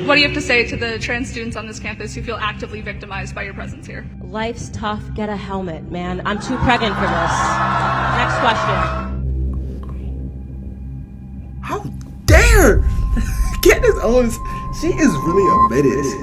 What do you have to say to the trans students on this campus who feel actively victimized by your presence here? Life's tough. Get a helmet, man. I'm too pregnant for this. Next question. How dare Candace Owens? She is really a menace.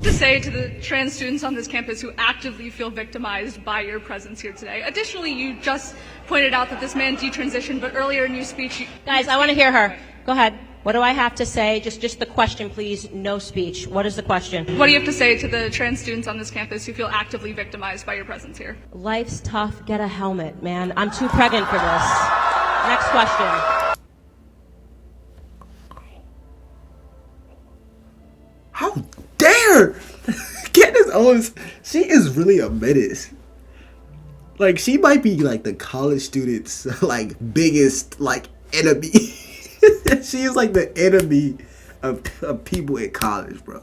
To say to the trans students on this campus who actively feel victimized by your presence here today. Additionally, you just pointed out that this man detransitioned, but earlier in your speech... Guys, I want to hear her. Go ahead. What do I have to say? Just the question, please. No speech. What is the question? What do you have to say to the trans students on this campus who feel actively victimized by your presence here? Life's tough. Get a helmet, man. I'm too pregnant for this. Next question. How dare Candace Owens? She is really a menace. Like, she might be like the college students' like biggest like enemy. She is like the enemy of people in college, bro.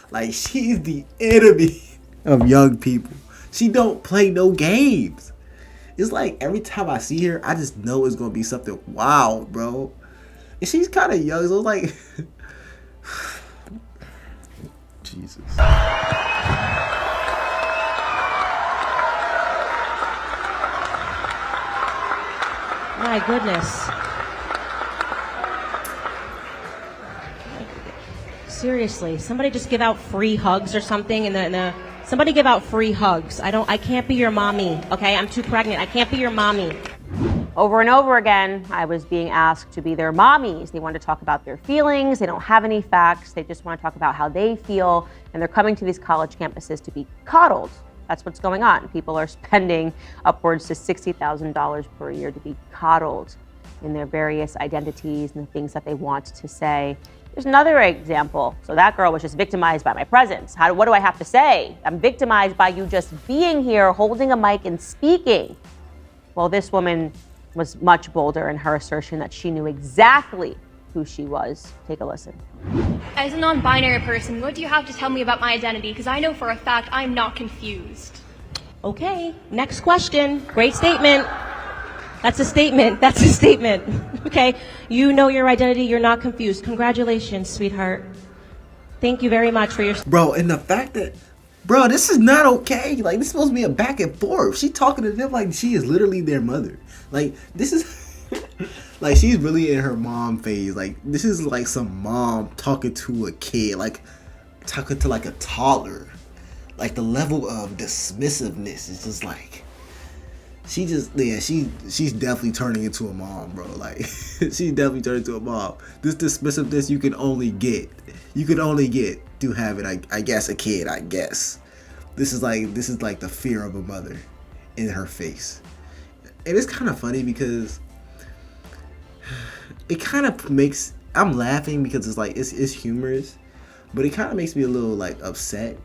Like, she's the enemy of young people. She don't play no games. It's like every time I see her, I just know it's gonna be something wild, bro. And she's kind of young, so it's like. Jesus. My goodness. Seriously, somebody just give out free hugs or something somebody give out free hugs. I can't be your mommy, okay? I'm too pregnant. I can't be your mommy. Over and over again, I was being asked to be their mommies. They want to talk about their feelings. They don't have any facts. They just want to talk about how they feel. And they're coming to these college campuses to be coddled. That's what's going on. People are spending upwards to $60,000 per year to be coddled in their various identities and the things that they want to say. There's another example. So that girl was just victimized by my presence. What do I have to say? I'm victimized by you just being here, holding a mic and speaking. Well, this woman was much bolder in her assertion that she knew exactly who she was. Take a listen. As a non-binary person, what do you have to tell me about my identity? Because I know for a fact I'm not confused. Okay, next question. Great statement. That's a statement. That's a statement. Okay, you know your identity. You're not confused. Congratulations, sweetheart. Thank you very much for your... Bro, and the fact that... Bro, this is not okay. Like, this is supposed to be a back and forth. She talking to them like she is literally their mother. Like, this is... like, she's really in her mom phase. Like, this is like some mom talking to a kid. Like, talking to like a toddler. Like, the level of dismissiveness is just like... She just... Yeah, she's definitely turning into a mom, bro. Like, she's definitely turning into a mom. This dismissiveness you can only get. You can only get through having, I guess, a kid, I guess. This is like the fear of a mother in her face. And it's kind of funny because it kind of makes... I'm laughing because it's like, it's humorous. But it kind of makes me a little, like, upset.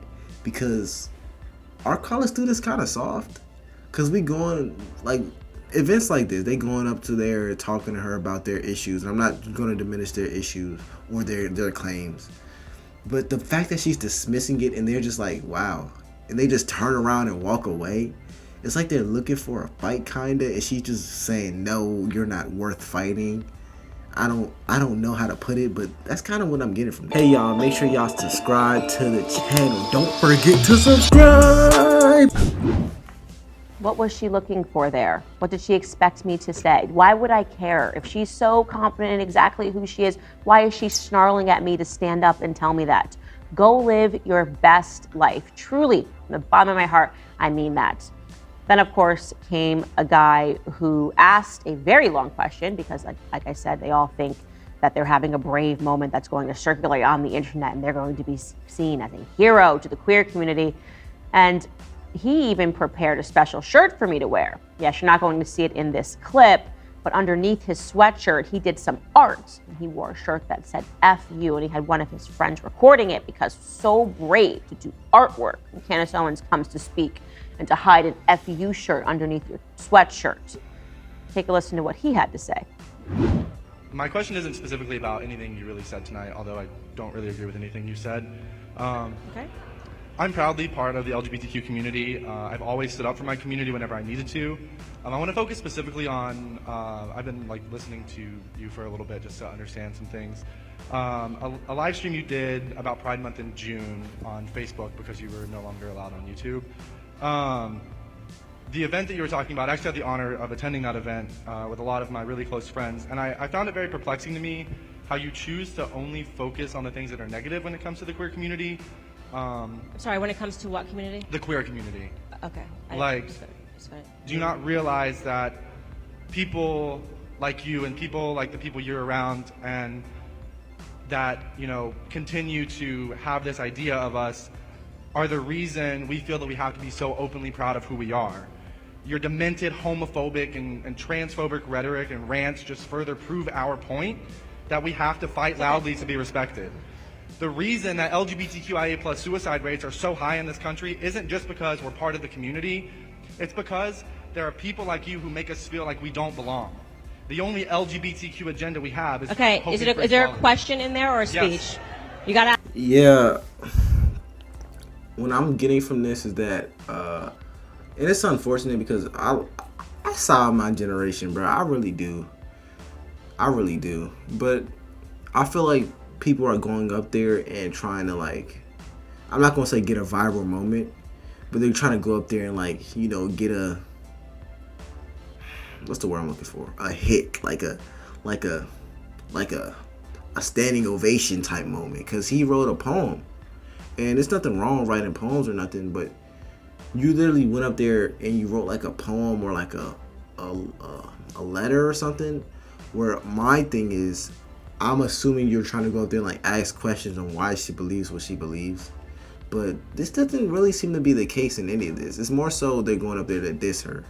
Because our college students kind of soft. Because we going, like, events like this, they going up to there talking to her about their issues. And I'm not going to diminish their issues or their claims. But the fact that she's dismissing it and they're just like, wow. And they just turn around and walk away. It's like they're looking for a fight, kind of. And she's just saying, no, you're not worth fighting. I don't know how to put it, but that's kind of what I'm getting from that. Hey, y'all, make sure y'all subscribe to the channel. Don't forget to subscribe. What was she looking for there? What did she expect me to say? Why would I care? If she's so confident in exactly who she is, why is she snarling at me to stand up and tell me that? Go live your best life. Truly, from the bottom of my heart, I mean that. Then, of course, came a guy who asked a very long question because, like I said, they all think that they're having a brave moment that's going to circulate on the internet and they're going to be seen as a hero to the queer community. And he even prepared a special shirt for me to wear. Yes, you're not going to see it in this clip, but underneath his sweatshirt, he did some art. And he wore a shirt that said F you, and he had one of his friends recording it because so brave to do artwork when Candace Owens comes to speak and to hide an F you shirt underneath your sweatshirt. Take a listen to what he had to say. My question isn't specifically about anything you really said tonight, although I don't really agree with anything you said. Okay. I'm proudly part of the LGBTQ community. I've always stood up for my community whenever I needed to. I want to focus specifically on, I've been listening to you for a little bit just to understand some things. A live stream you did about Pride Month in June on Facebook because you were no longer allowed on YouTube. The event that you were talking about, I actually had the honor of attending that event with a lot of my really close friends, and I found it very perplexing to me how you choose to only focus on the things that are negative when it comes to the queer community. Sorry, when it comes to what community? The queer community. Okay. Do you not realize that people like you and people like the people you're around and that, continue to have this idea of us are the reason we feel that we have to be so openly proud of who we are? Your demented homophobic and transphobic rhetoric and rants just further prove our point that we have to fight loudly to be respected. The reason that LGBTQIA+ suicide rates are so high in this country isn't just because we're part of the community. It's because there are people like you who make us feel like we don't belong. The only LGBTQ agenda we have is okay. Is there a question in there or a speech? Yes. You gotta. Yeah. What I'm getting from this is that, and it's unfortunate because I saw my generation, bro. I really do. But I feel like people are going up there and trying to, like, I'm not gonna say get a viral moment, but they're trying to go up there and, like, get a, what's the word I'm looking for? A hit, like a standing ovation type moment, because he wrote a poem. And there's nothing wrong with writing poems or nothing, but you literally went up there and you wrote like a poem or like a letter or something, where my thing is, I'm assuming you're trying to go up there and like ask questions on why she believes what she believes. But this doesn't really seem to be the case in any of this. It's more so they're going up there to diss her.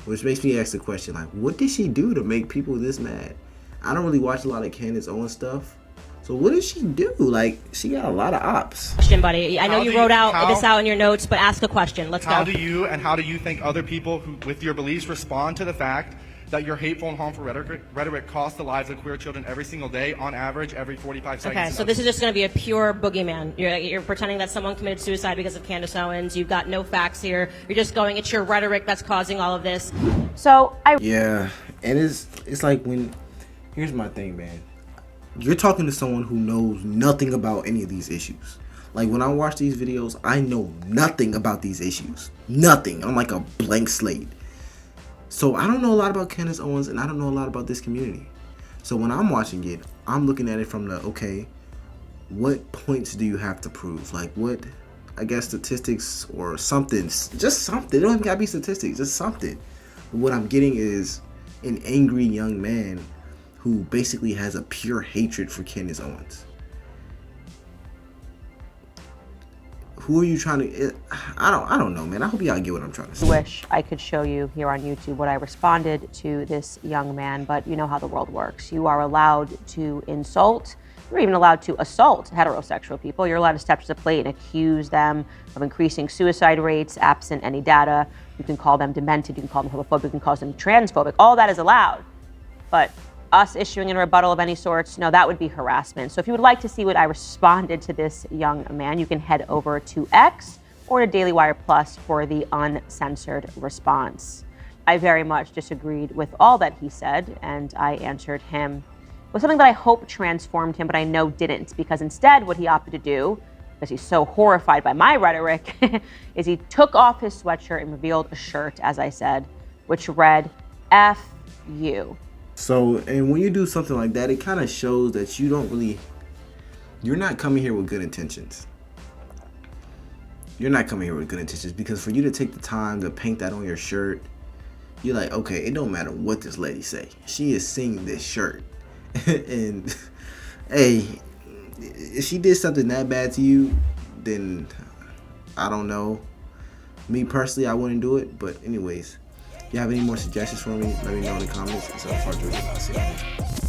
Which makes me ask the question, like, what did she do to make people this mad? I don't really watch a lot of Candace Owens stuff. So what did she do? Like, she got a lot of ops. Question, buddy. I know you wrote this out in your notes, but ask a question. Let's go. How do you think other people who, with your beliefs, respond to the fact that your hateful and harmful rhetoric costs the lives of queer children every single day, on average, every 45 seconds? Okay, so this is just going to be a pure boogeyman. You're pretending that someone committed suicide because of Candace Owens. You've got no facts here. You're just going, it's your rhetoric that's causing all of this. Yeah, and it's like when, here's my thing, man. You're talking to someone who knows nothing about any of these issues. Like, when I watch these videos, I know nothing about these issues. Nothing. I'm like a blank slate. So I don't know a lot about Candace Owens, and I don't know a lot about this community. So when I'm watching it, I'm looking at it from the, okay, what points do you have to prove? Like, what, I guess, statistics or something. Just something. It don't even gotta be statistics. Just something. But what I'm getting is an angry young man who basically has a pure hatred for Candace Owens. Who are you trying to? I don't know, man. I hope y'all get what I'm trying to say. I wish I could show you here on YouTube what I responded to this young man, but you know how the world works. You are allowed to insult. You're even allowed to assault heterosexual people. You're allowed to step to the plate and accuse them of increasing suicide rates absent any data. You can call them demented. You can call them homophobic. You can call them transphobic. All that is allowed. But us issuing a rebuttal of any sorts, no, that would be harassment. So if you would like to see what I responded to this young man, you can head over to X or to Daily Wire Plus for the uncensored response. I very much disagreed with all that he said, and I answered him with something that I hope transformed him, but I know didn't, because instead what he opted to do, because he's so horrified by my rhetoric, is he took off his sweatshirt and revealed a shirt, as I said, which read, F you. So, and when you do something like that, it kind of shows that you're not coming here with good intentions. You're not coming here with good intentions, because for you to take the time to paint that on your shirt, you're like, okay, it don't matter what this lady say. She is seeing this shirt. And, hey, if she did something that bad to you, then I don't know. Me personally, I wouldn't do it. But anyways, if you have any more suggestions for me, let me know in the comments. So far, Jojo, I'll see you.